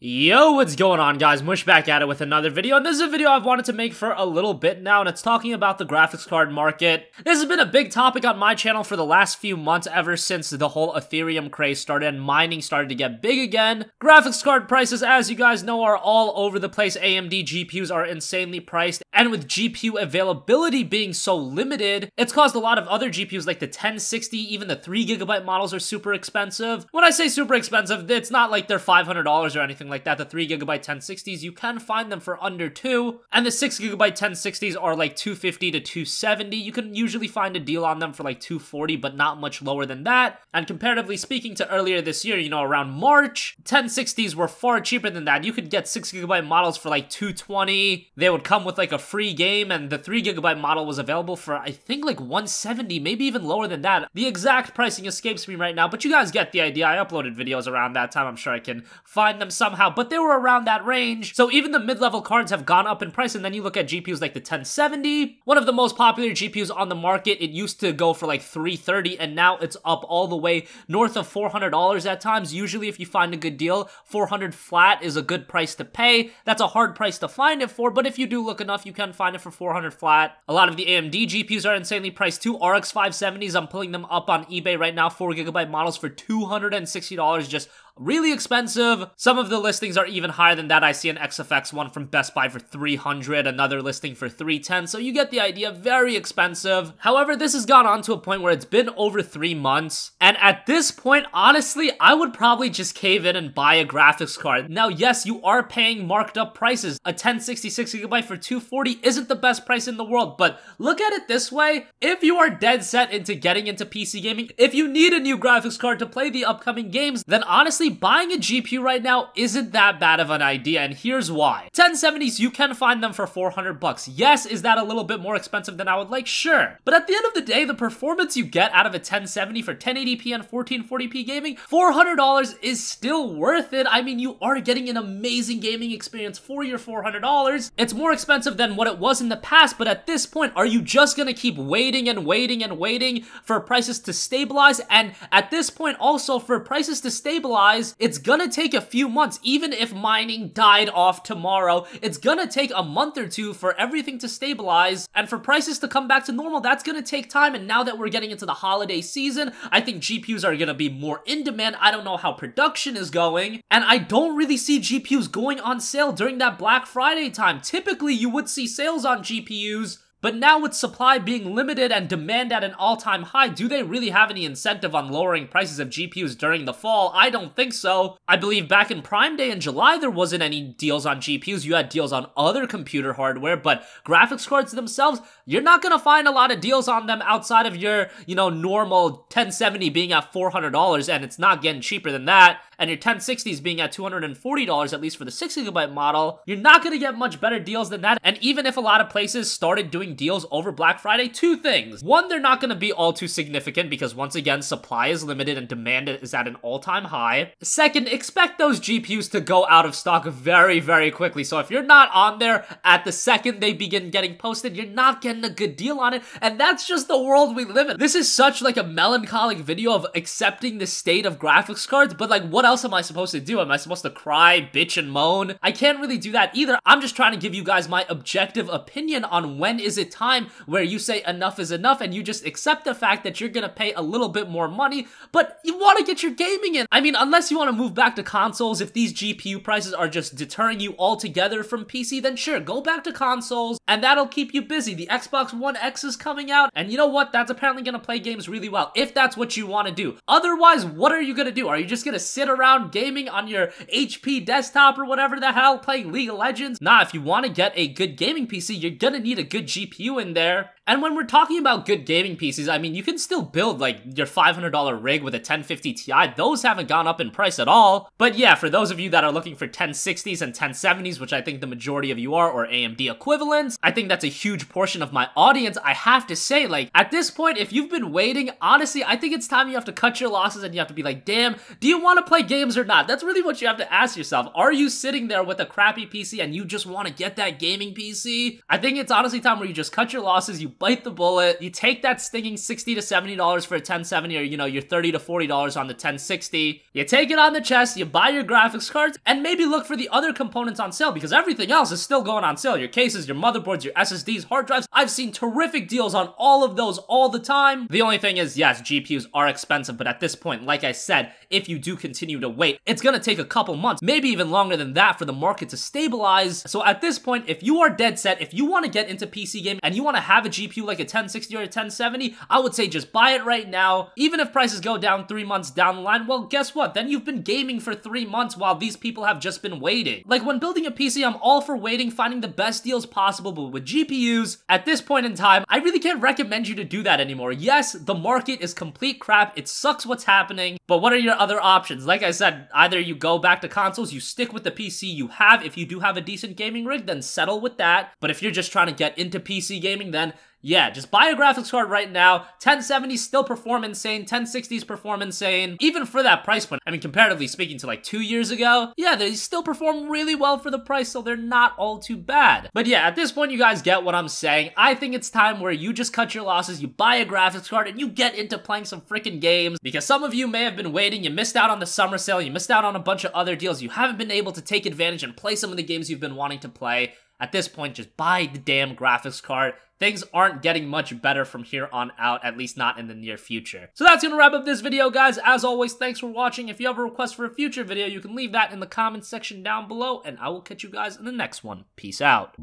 Yo, what's going on, guys? Mush back at it with another video, and this is a video I've wanted to make for a little bit now, and it's talking about the graphics card market. This has been a big topic on my channel for the last few months, ever since the whole Ethereum craze started and mining started to get big again. Graphics card prices, as you guys know, are all over the place. AMD GPUs are insanely priced, and with GPU availability being so limited, it's caused a lot of other GPUs like the 1060, even the 3GB models are super expensive. When I say super expensive, it's not like they're $500 or anything like that. The 3GB 1060s, you can find them for under $2, and the 6GB 1060s are like $250 to $270. You can usually find a deal on them for like $240, but not much lower than that. And comparatively speaking to earlier this year, around March, 1060s were far cheaper than that. You could get 6GB models for like $220. They would come with like a free game, and the 3GB model was available for I think like $170, maybe even lower than that. The exact pricing escapes me right now, but you guys get the idea. I uploaded videos around that time. I'm sure I can find them somehow, but they were around that range. So even the mid-level cards have gone up in price, and then you look at GPUs like the 1070, one of the most popular GPUs on the market. It used to go for like $330, and now it's up all the way north of $400 at times. Usually if you find a good deal, $400 flat is a good price to pay. That's a hard price to find it for, but if you do look enough, you can find it for $400 flat. A lot of the AMD GPUs are insanely priced too. RX 570s, I'm pulling them up on eBay right now, 4GB models for $260, just really expensive. Some of the listings are even higher than that. I see an XFX one from Best Buy for $300, another listing for $310, so you get the idea. Very expensive. However, this has gone on to a point where it's been over 3 months, and at this point, honestly, I would probably just cave in and buy a graphics card. Now, yes, you are paying marked up prices. A 1066GB for $240 isn't the best price in the world, but look at it this way. If you are dead set into getting into PC gaming, if you need a new graphics card to play the upcoming games, then honestly, buying a GPU right now isn't that bad of an idea, and here's why. 1070s, you can find them for $400. Yes, is that a little bit more expensive than I would like? Sure. But at the end of the day, the performance you get out of a 1070 for 1080p and 1440p gaming, $400 is still worth it. I mean, you are getting an amazing gaming experience for your $400. It's more expensive than what it was in the past, but at this point, are you just gonna keep waiting and waiting and waiting for prices to stabilize? And at this point, also, for prices to stabilize, it's gonna take a few months. Even if mining died off tomorrow, it's gonna take a month or two for everything to stabilize, and for prices to come back to normal, that's gonna take time. And now that we're getting into the holiday season, I think GPUs are gonna be more in demand. I don't know how production is going, and I don't really see GPUs going on sale during that Black Friday time. Typically, you would see sales on GPUs, but now with supply being limited and demand at an all-time high, do they really have any incentive on lowering prices of GPUs during the fall? I don't think so. I believe back in Prime Day in July, there wasn't any deals on GPUs. You had deals on other computer hardware, but graphics cards themselves, you're not gonna find a lot of deals on them outside of your, normal 1070 being at $400, and it's not getting cheaper than that, and your 1060s being at $240, at least for the 6GB model. You're not gonna get much better deals than that, and even if a lot of places started doing deals over Black Friday, two things. One, they're not going to be all too significant because once again, supply is limited and demand is at an all-time high. Second, expect those GPUs to go out of stock very, very quickly. So if you're not on there at the second they begin getting posted, you're not getting a good deal on it, and that's just the world we live in. This is such like a melancholic video of accepting the state of graphics cards, but like, what else am I supposed to do? Am I supposed to cry, bitch, and moan? I can't really do that either. I'm just trying to give you guys my objective opinion on when is it time where you say enough is enough and you just accept the fact that you're gonna pay a little bit more money, but you want to get your gaming in. I mean, unless you want to move back to consoles, if these GPU prices are just deterring you altogether from PC, then sure, go back to consoles and that'll keep you busy. The Xbox One X is coming out, and you know what? That's apparently gonna play games really well, if that's what you want to do. Otherwise, what are you gonna do? Are you just gonna sit around gaming on your HP desktop or whatever the hell, playing League of Legends? Nah, if you want to get a good gaming PC, you're gonna need a good GPU in there. And when we're talking about good gaming PCs, I mean, you can still build like your $500 rig with a 1050 Ti. Those haven't gone up in price at all. But yeah, for those of you that are looking for 1060s and 1070s, which I think the majority of you are, or AMD equivalents, I think that's a huge portion of my audience. I have to say, like, at this point, if you've been waiting, honestly, I think it's time you have to cut your losses and you have to be like, damn, do you want to play games or not? That's really what you have to ask yourself. Are you sitting there with a crappy PC and you just want to get that gaming PC? I think it's honestly time where you just cut your losses, you bite the bullet, you take that stinging $60 to $70 for a 1070, or, you know, your $30 to $40 on the 1060, you take it on the chest, you buy your graphics cards, and maybe look for the other components on sale, because everything else is still going on sale. Your cases, your motherboards, your SSDs, hard drives. I've seen terrific deals on all of those all the time. The only thing is, yes, GPUs are expensive, but at this point, like I said, if you do continue to wait, it's gonna take a couple months, maybe even longer than that, for the market to stabilize. So at this point, if you are dead set, if you want to get into PC gaming and you want to have a GPU like a 1060 or a 1070, I would say just buy it right now. Even if prices go down 3 months down the line, well, guess what? Then you've been gaming for 3 months while these people have just been waiting. Like, when building a PC, I'm all for waiting, finding the best deals possible, but with GPUs, at this point in time, I really can't recommend you to do that anymore. Yes, the market is complete crap, it sucks what's happening, but what are your other options? Like I said, either you go back to consoles, you stick with the PC you have. If you do have a decent gaming rig, then settle with that. But if you're just trying to get into PC gaming, then yeah, just buy a graphics card right now. 1070s still perform insane, 1060s perform insane, even for that price point. I mean, comparatively speaking to like 2 years ago, yeah, they still perform really well for the price, so they're not all too bad. But yeah, at this point, you guys get what I'm saying. I think it's time where you just cut your losses, you buy a graphics card, and you get into playing some freaking games, because some of you may have been waiting, you missed out on the summer sale, you missed out on a bunch of other deals, you haven't been able to take advantage and play some of the games you've been wanting to play. At this point, just buy the damn graphics card. Things aren't getting much better from here on out, at least not in the near future. So that's gonna wrap up this video, guys. As always, thanks for watching. If you have a request for a future video, you can leave that in the comments section down below, and I will catch you guys in the next one. Peace out.